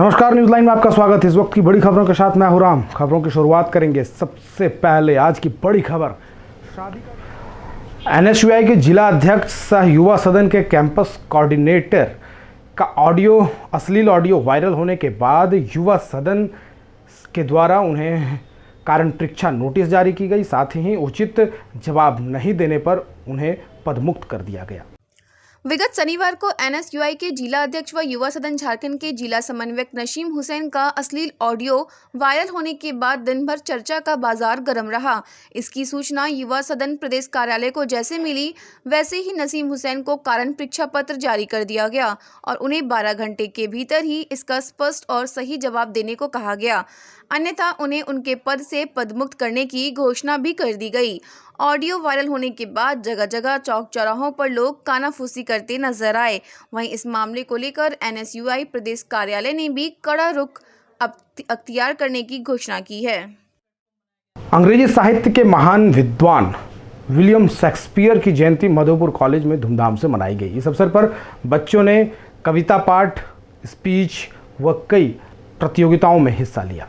नमस्कार, news line में आपका स्वागत है। इस वक्त की बड़ी खबरों के साथ मैं हूं राम। खबरों की शुरुआत करेंगे। सबसे पहले आज की बड़ी खबर, एनएसयूआई के जिला अध्यक्ष सह युवा सदन के कैंपस कोऑर्डिनेटर का अश्लील ऑडियो वायरल होने के बाद युवा सदन के द्वारा उन्हें कारण परीक्षा नोटिस जारी की गई। साथ ही उचित जवाब नहीं देने पर उन्हें पदमुक्त कर दिया गया। विगत शनिवार को एनएसयूआई के जिला अध्यक्ष व युवा सदन झारखंड के जिला समन्वयक नसीम हुसैन का अश्लील ऑडियो वायरल होने के बाद दिन भर चर्चा का बाजार गर्म रहा। इसकी सूचना युवा सदन प्रदेश कार्यालय को जैसे मिली, वैसे ही नसीम हुसैन को कारण परीक्षा पत्र जारी कर दिया गया और उन्हें 12 घंटे के भीतर ही इसका स्पष्ट और सही जवाब देने को कहा गया, अन्यथा उन्हें उनके पद से पदमुक्त करने की घोषणा भी कर दी गई। ऑडियो वायरल होने के बाद जगह जगह चौक चौराहों पर लोग कानाफूसी करते नजर आए। वहीं इस मामले को लेकर एनएसयूआई प्रदेश कार्यालय ने भी कड़ा रुख अख्तियार करने की घोषणा की है। अंग्रेजी साहित्य के महान विद्वान विलियम शेक्सपियर की जयंती मधुपुर कॉलेज में धूमधाम से मनाई गई। इस अवसर पर बच्चों ने कविता पाठ, स्पीच व कई प्रतियोगिताओं में हिस्सा लिया।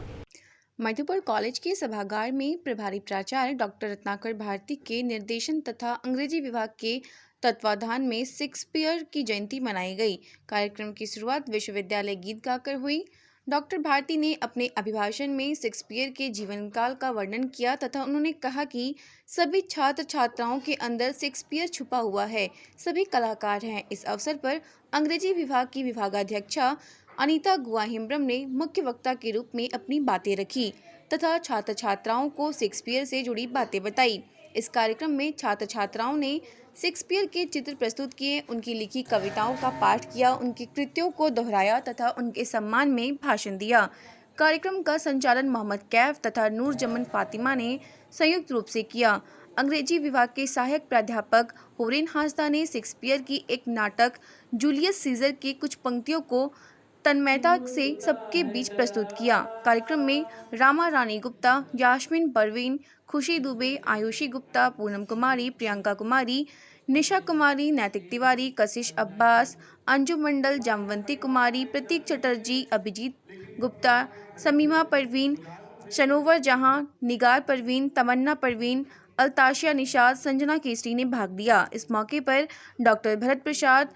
मधुपुर कॉलेज के सभागार में प्रभारी प्राचार्य डॉक्टर रत्नाकर भारती के निर्देशन तथा अंग्रेजी विभाग के तत्वाधान में शेक्सपियर की जयंती मनाई गई। कार्यक्रम की शुरुआत विश्वविद्यालय गीत गाकर हुई। डॉक्टर भारती ने अपने अभिभाषण में शेक्सपियर के जीवन काल का वर्णन किया तथा उन्होंने कहा कि सभी छात्र छात्राओं के अंदर शेक्सपियर छुपा हुआ है, सभी कलाकार हैं। इस अवसर पर अंग्रेजी विभाग की विभागाध्यक्षा अनीता गुआहिम्ब्रम ने मुख्य वक्ता के रूप में अपनी बातें रखी तथा छात्र छात्राओं को शेक्सपियर से जुड़ी बातें बताई। इस कार्यक्रम में छात्र छात्राओं ने शेक्सपियर के चित्र प्रस्तुत किए, उनकी लिखी कविताओं का पाठ किया, उनकी कृतियों को दोहराया तथा उनके सम्मान में भाषण दिया। कार्यक्रम का संचालन मोहम्मद कैफ तथा नूर जमन फातिमा ने संयुक्त रूप से किया। अंग्रेजी विभाग के सहायक प्राध्यापक होरेन हांसदा ने शेक्सपियर की एक नाटक जूलियस सीजर की कुछ पंक्तियों को तन्मयता से सबके बीच प्रस्तुत किया। कार्यक्रम में रामा रानी गुप्ता, यास्मीन परवीन, खुशी दुबे, आयुषी गुप्ता, पूनम कुमारी, प्रियंका कुमारी, निशा कुमारी, नैतिक तिवारी, कशिश अब्बास, अंजू मंडल, जामवंती कुमारी, प्रतीक चटर्जी, अभिजीत गुप्ता, समीमा परवीन, शनोवर जहां, निगार परवीन, तमन्ना परवीन, अल्ताशिया निशाद, संजना केसरी ने भाग लिया। इस मौके पर डॉक्टर भरत प्रसाद,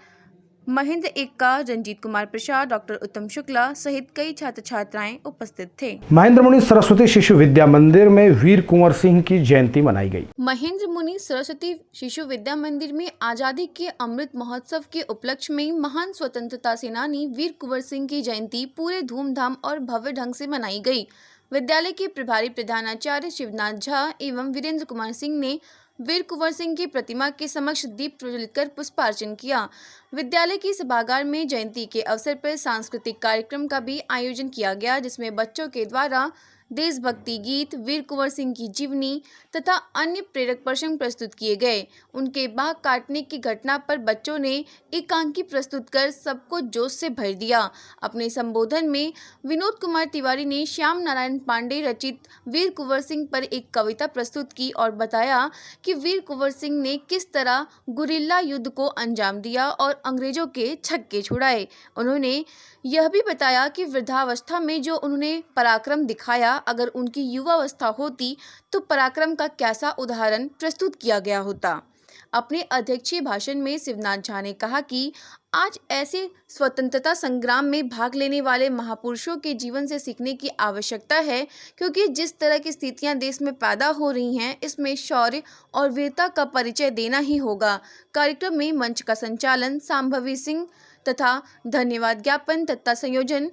महेंद्र एक्का, रंजीत कुमार प्रसाद, डॉक्टर उत्तम शुक्ला सहित कई छात्र छात्राएं उपस्थित थे। महेंद्र मुनि सरस्वती शिशु विद्या मंदिर में वीर कुंवर सिंह की जयंती मनाई गई। महेंद्र मुनि सरस्वती शिशु विद्या मंदिर में आजादी के अमृत महोत्सव के उपलक्ष्य में महान स्वतंत्रता सेनानी वीर कुंवर सिंह की जयंती पूरे धूमधाम और भव्य ढंग से मनाई गई। विद्यालय के प्रभारी प्रधानाचार्य शिवनाथ झा एवं वीरेंद्र कुमार सिंह ने वीर कुंवर सिंह की प्रतिमा के समक्ष दीप प्रज्वलित कर पुष्पार्चन किया। विद्यालय की सभागार में जयंती के अवसर पर सांस्कृतिक कार्यक्रम का भी आयोजन किया गया, जिसमें बच्चों के द्वारा देशभक्ति गीत, वीर कुंवर सिंह की जीवनी तथा अन्य प्रेरक प्रसंग प्रस्तुत किए गए। उनके बाघ काटने की घटना पर बच्चों ने एकांकी प्रस्तुत कर सबको जोश से भर दिया। अपने संबोधन में विनोद कुमार तिवारी ने श्याम नारायण पांडे रचित वीर कुंवर सिंह पर एक कविता प्रस्तुत की और बताया कि वीर कुंवर सिंह ने किस तरह गुरिल्ला युद्ध को अंजाम दिया और अंग्रेजों के छक्के छुड़ाए। उन्होंने यह भी बताया कि वृद्धावस्था में जो उन्होंने पराक्रम दिखाया, अगर उनकी युवावस्था होती तो पराक्रम का कैसा उदाहरण प्रस्तुत किया गया होता। अपने अध्यक्षीय भाषण में शिवनाथ झा ने कहा कि आज ऐसे स्वतंत्रता संग्राम में भाग लेने वाले महापुरुषों के जीवन से सीखने की आवश्यकता है, क्योंकि जिस तरह की स्थितियां देश में पैदा हो रही हैं, इसमें शौर्य और वीरता का परिचय देना ही होगा। कार्यक्रम में मंच का संचालन सांभवी सिंह तथा धन्यवाद ज्ञापन तथा संयोजन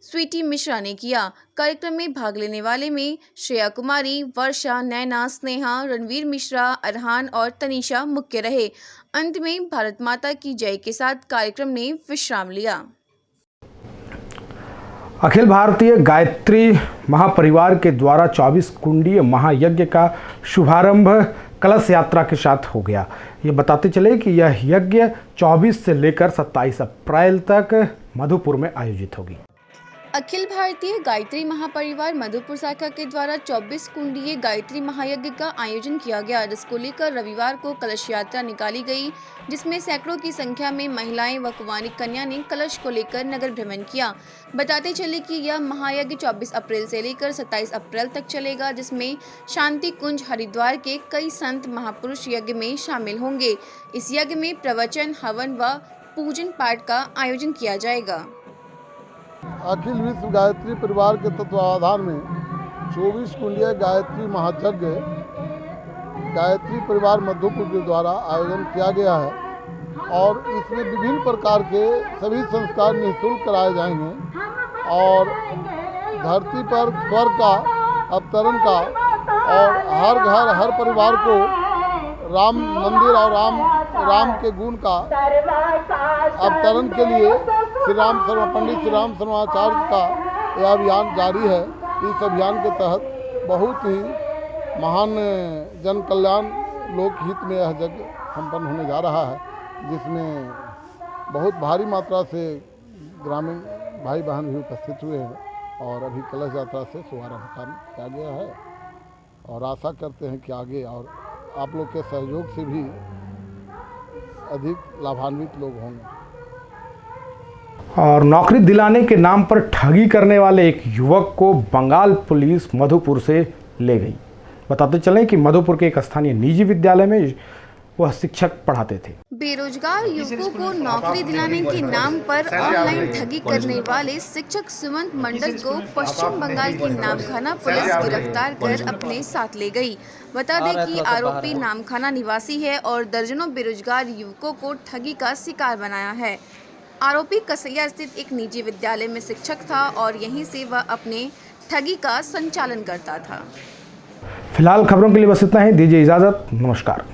स्वीटी मिश्रा ने किया। कार्यक्रम में भाग लेने वाले में श्रेया कुमारी, वर्षा, नैना, स्नेहा, रणवीर मिश्रा, अरहान और तनीषा मुख्य रहे। अंत में भारत माता की जय के साथ कार्यक्रम ने विश्राम लिया। अखिल भारतीय गायत्री महापरिवार के द्वारा 24 कुंडीय महायज्ञ का शुभारंभ कलश यात्रा के साथ हो गया। ये बताते चले कि यह यज्ञ 24 से लेकर 27 अप्रैल तक मधुपुर में आयोजित होगी। अखिल भारतीय गायत्री महापरिवार मधुपुर शाखा के द्वारा 24 कुंडीय गायत्री महायज्ञ का आयोजन किया गया, जिसको लेकर रविवार को कलश यात्रा निकाली गई, जिसमें सैकड़ों की संख्या में महिलाएं व कुंवारी कन्या ने कलश को लेकर नगर भ्रमण किया। बताते चले कि यह महायज्ञ 24 अप्रैल से लेकर 27 अप्रैल तक चलेगा, जिसमें शांति कुंज हरिद्वार के कई संत महापुरुष यज्ञ में शामिल होंगे। इस यज्ञ में प्रवचन, हवन व पूजन पाठ का आयोजन किया जाएगा। अखिल विश्व गायत्री परिवार के तत्वावधान में 24 कुंडीय गायत्री महायज्ञ गायत्री परिवार मधुपुर के द्वारा आयोजन किया गया है और इसमें विभिन्न प्रकार के सभी संस्कार निःशुल्क कराए जाएंगे और धरती पर स्वर्ग का अवतरण का और हर घर हर परिवार को राम मंदिर और राम के गुण का अवतरण के लिए पंडित श्री राम शर्माचार्य का यह अभियान जारी है। इस अभियान के तहत बहुत ही महान जन कल्याण लोकहित में यह यज्ञ संपन्न होने जा रहा है, जिसमें बहुत भारी मात्रा से ग्रामीण भाई बहन भी उपस्थित हुए हैं और अभी कलश यात्रा से शुभारंभ किया गया है और आशा करते हैं कि आगे और आप लोग के सहयोग से भी अधिक लाभान्वित लोग होंगे। और नौकरी दिलाने के नाम पर ठगी करने वाले एक युवक को बंगाल पुलिस मधुपुर से ले गई। बताते चलें कि मधुपुर के एक स्थानीय निजी विद्यालय में वह शिक्षक पढ़ाते थे। बेरोजगार युवकों को नौकरी दिलाने के नाम पर ऑनलाइन ठगी करने वाले शिक्षक सुमंत मंडल को पश्चिम बंगाल की नामखाना पुलिस गिरफ्तार कर अपने साथ ले गई। बता दें कि आरोपी नामखाना निवासी है और दर्जनों बेरोजगार युवकों को ठगी का शिकार बनाया है। आरोपी कसैया स्थित एक निजी विद्यालय में शिक्षक था और यहीं से वह अपने ठगी का संचालन करता था। फिलहाल खबरों के लिए बस इतना ही। दीजिए इजाजत। नमस्कार।